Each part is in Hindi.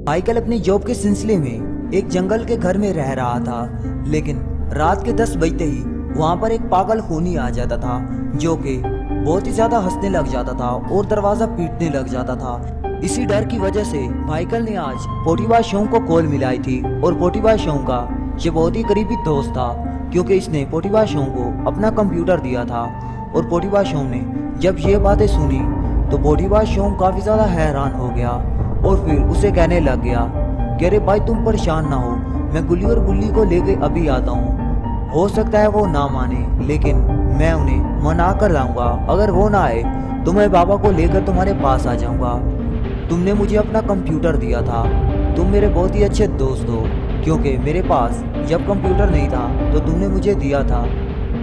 माइकल अपनी जॉब के सिलसिले में एक जंगल के घर में रह रहा था, लेकिन रात के 10 बजते ही वहां पर एक पागल खूनी आ जाता था जो कि बहुत ही ज्यादा हंसने लग जाता था और दरवाजा पीटने लग जाता था। इसी डर की वजह से माइकल ने आज पोटीवा शोंग को कॉल मिलाई थी और पोटीवा शोंग का ये बहुत ही करीबी दोस्त था, क्योंकि इसने पोटीवा शोंग को अपना कंप्यूटर दिया था। और पोटीवा शोंग ने जब ये बातें सुनी तो पोटीवा शोंग काफी ज्यादा हैरान हो गया और फिर उसे कहने लग गया कि अरे भाई तुम परेशान ना हो, मैं गुल्ली और गुल्ली को लेके अभी आता हूँ। हो सकता है वो ना माने, लेकिन मैं उन्हें मना कर लाऊंगा। अगर वो ना आए तो मैं बाबा को लेकर तुम्हारे पास आ जाऊंगा। तुमने मुझे अपना कंप्यूटर दिया था, तुम मेरे बहुत ही अच्छे दोस्त हो, क्योंकि मेरे पास जब कंप्यूटर नहीं था तो तुमने मुझे दिया था।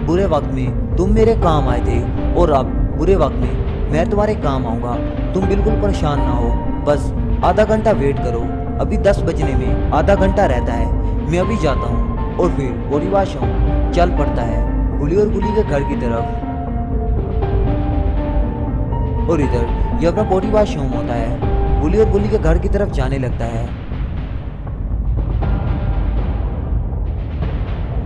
बुरे वक्त में तुम मेरे काम आए थे और अब बुरे वक्त में मैं तुम्हारे काम आऊँगा। तुम बिल्कुल परेशान ना हो, बस आधा घंटा वेट करो, अभी 10 बजने में आधा घंटा रहता है, मैं अभी जाता हूँ। और फिर पोटीवा शोंग चल पड़ता है गुली और गुली के घर की तरफ। और इधर ये अपना पोटीवा शोंग होता है गुली और गुली के घर की तरफ जाने लगता है।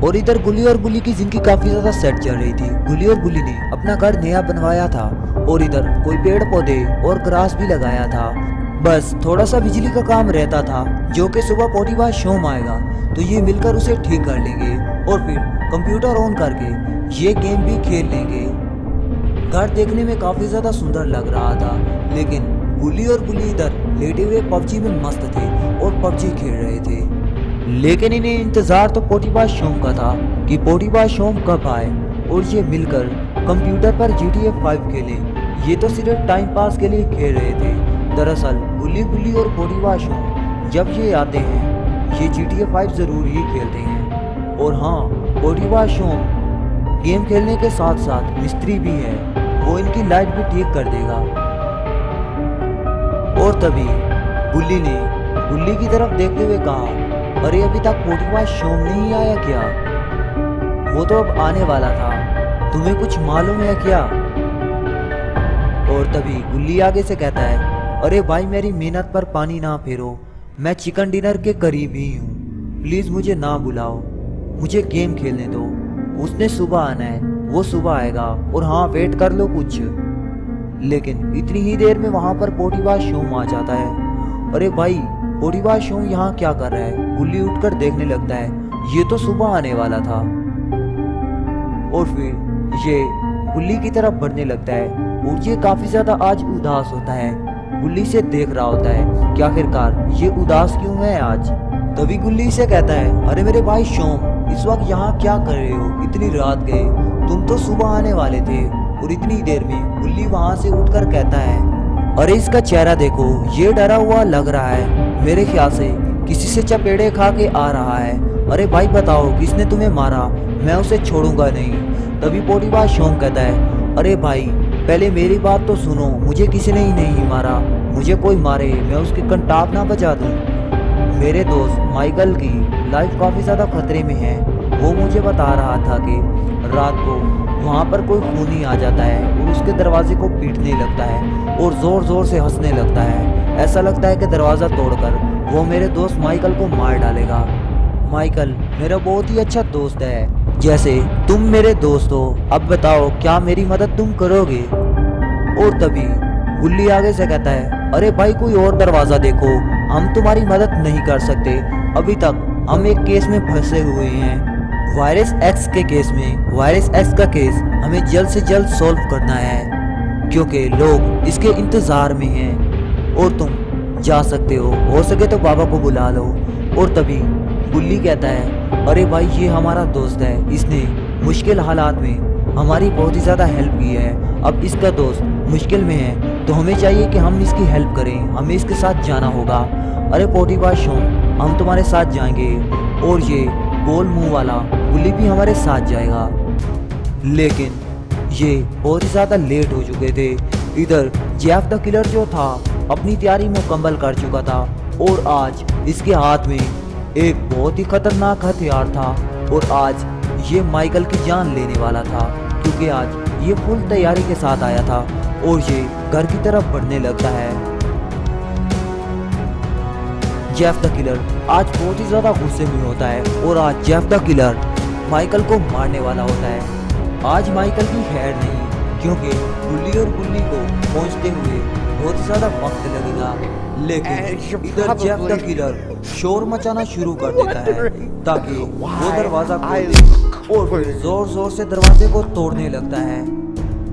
और इधर गुली और गुली की जिंदगी काफी ज्यादा सेट चल रही थी। गुली और गुली ने अपना घर नया बनवाया था और इधर कोई पेड़ पौधे और ग्रास भी लगाया था। बस थोड़ा सा बिजली का काम रहता था, जो कि सुबह पोटीवा शोंग आएगा तो ये मिलकर उसे ठीक कर लेंगे और फिर कंप्यूटर ऑन करके ये गेम भी खेल लेंगे। घर देखने में काफी ज्यादा सुंदर लग रहा था, लेकिन गुली और गुली इधर लेटे हुए पबजी में मस्त थे और पबजी खेल रहे थे। लेकिन इन्हें इंतजार तो पोटीवा शोंग का था कि पोटीवा शोंग कब आए और ये मिलकर कंप्यूटर पर GTA 5 खेले। ये तो सिर्फ टाइम पास के लिए खेल रहे थे। दरअसल गुली गुली और पोटीवा शोंग जब ये आते हैं ये GTA 5 जरूर ही खेलते हैं। और हाँ, पोटीवा शोंग गेम खेलने के साथ साथ मिस्त्री भी है, वो इनकी लाइट भी ठीक कर देगा। और तभी गुल्ली ने गुल्ली की तरफ देखते हुए कहा, अरे अभी तक पोटीवा शोंग नहीं आया क्या? वो तो अब आने वाला था, तुम्हें कुछ मालूम है क्या? और तभी गुल्ली आगे से कहता है, अरे भाई मेरी मेहनत पर पानी ना फेरो, मैं चिकन डिनर के करीब ही हूँ, प्लीज मुझे ना बुलाओ, मुझे गेम खेलने दो। उसने सुबह आना है, वो सुबह आएगा और हाँ वेट कर लो कुछ। लेकिन इतनी ही देर में वहां पर पोटीवा शोंग आ जाता है। अरे भाई पोटीवा शोंग यहाँ क्या कर रहा है? गुल्ली उठकर देखने लगता है, ये तो सुबह आने वाला था। और फिर ये गुल्ली की तरफ बढ़ने लगता है और ये काफी ज्यादा आज उदास होता है। गुल्ली से देख रहा होता है कि आखिरकार ये उदास क्यों है आज। तभी गुल्ली से कहता है, अरे मेरे भाई शोंग, इस वक्त यहाँ क्या कर रहे हो? इतनी रात गए, तुम तो सुबह आने वाले थे। और इतनी देर में गुल्ली वहां से उठकर कहता है, अरे इसका चेहरा देखो, ये डरा हुआ लग रहा है, मेरे ख्याल से किसी से चपेड़े खा के आ रहा है। अरे भाई बताओ किसने तुम्हें मारा? मैं उसे छोड़ूंगा नहीं। तभी पोटीवा शोंग कहता है, अरे भाई पहले मेरी बात तो सुनो, मुझे किसी ने ही नहीं मारा, मुझे कोई मारे मैं उसकी कंटाप ना बजा दूं। मेरे दोस्त माइकल की लाइफ काफ़ी ज़्यादा खतरे में है। वो मुझे बता रहा था कि रात को वहाँ पर कोई खूनी आ जाता है और उसके दरवाजे को पीटने लगता है और ज़ोर ज़ोर से हंसने लगता है। ऐसा लगता है कि दरवाज़ा तोड़कर वो मेरे दोस्त माइकल को मार डालेगा। माइकल मेरा बहुत ही अच्छा दोस्त है, जैसे तुम मेरे दोस्त हो। अब बताओ क्या मेरी मदद तुम करोगे? और तभी गुल्ली आगे से कहता है, अरे भाई कोई और दरवाजा देखो, हम तुम्हारी मदद नहीं कर सकते। अभी तक हम एक केस में फंसे हुए हैं, वायरस एक्स के केस में। वायरस एक्स का केस हमें जल्द से जल्द सॉल्व करना है, क्योंकि लोग इसके इंतजार में हैं। और तुम जा सकते हो सके तो बाबा को बुला लो। और तभी गुल्ली कहता है, अरे भाई ये हमारा दोस्त है, इसने मुश्किल हालात में हमारी बहुत ही ज़्यादा हेल्प की है। अब इसका दोस्त मुश्किल में है तो हमें चाहिए कि हम इसकी हेल्प करें, हमें इसके साथ जाना होगा। अरे पोटीवा शोंग हम तुम्हारे साथ जाएंगे और ये गोल मुंह वाला गुल्ली भी हमारे साथ जाएगा। लेकिन ये बहुत ही ज़्यादा लेट हो चुके थे। इधर जेफ द किलर जो था अपनी तैयारी मुकम्मल कर चुका था और आज इसके हाथ में एक बहुत ही खतरनाक हथियार था और आज ये माइकल की जान लेने वाला था, क्योंकि आज ये फुल तैयारी के साथ आया था और ये घर की तरफ बढ़ने लगता है। जेफ द किलर आज बहुत ही ज्यादा गुस्से में होता है और आज जेफ द किलर माइकल को मारने वाला होता है। आज माइकल की खैर नहीं, क्योंकि गुल्ली और गुल्ली को पहुंचते हुए बहुत ही ज्यादा वक्त लगेगा। लेकिन इधर जेफ द किलर शोर मचाना शुरू कर देता है ताकि वो दरवाजा खोल दे और फिर जोर जोर से दरवाजे को तोड़ने लगता है।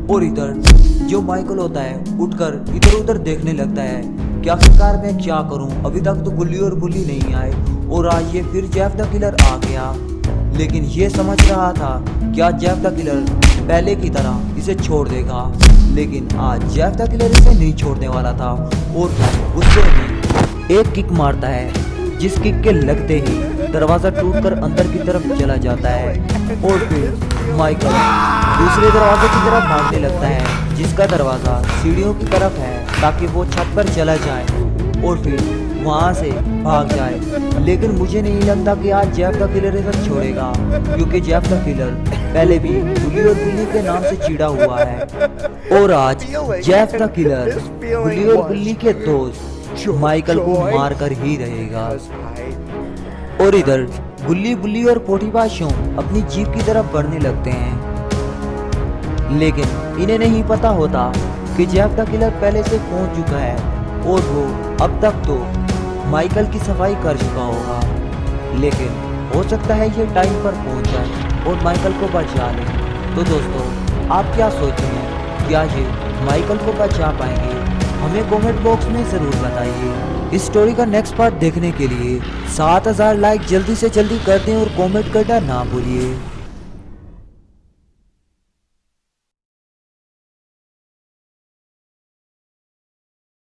और इधर जो माइकल होता है उठकर इधर उधर देखने लगता है कि आखिरकार मैं क्या करूं, अभी तक तो गुल्ली और गुल्ली नहीं आए और आज ये फिर जेफ द किलर आ गया। लेकिन ये समझ रहा था कि आज जेफ द किलर पहले की तरह इसे छोड़ देगा, लेकिन आज जेफ द किलर इसे नहीं छोड़ने वाला था और गुस्से में एक किक मारता है, जिस किक के लगते ही दरवाजा टूटकर अंदर की तरफ चला जाता है और फिर माइकल दूसरे दरवाजे की तरफ भागने लगता है, जिसका दरवाजा सीढ़ियों की तरफ है ताकि वो छत पर चला जाए और फिर वहां से भाग जाए। लेकिन मुझे नहीं लगता कि आज जेफ द किलर इसे छोड़ेगा, क्योंकि जेफ द किलर पहले भी गुल्ली और गुल्ली के नाम से चिढ़ा हुआ है और आज जेफ द किलर गुल्ली और गुल्ली के दोस्त माइकल को मार कर ही रहेगा। और इधर गुल्ली बुल्ली और पोटीबाशों अपनी जीप की तरफ बढ़ने लगते हैं, लेकिन इन्हें नहीं पता होता कि जेफ द किलर पहले से पहुंच चुका है और वो अब तक तो माइकल की सफाई कर चुका होगा। लेकिन हो सकता है ये टाइम पर पहुंच जाए और माइकल को बचा ले। तो दोस्तों, आप क्या सोचते हैं, क्या ये माइकल को बचा पाएंगे? हमें कमेंट बॉक्स में ज़रूर बताइए। इस स्टोरी का नेक्स्ट पार्ट देखने के लिए 7000 लाइक जल्दी से जल्दी कर दें और कमेंट करना ना भूलिए।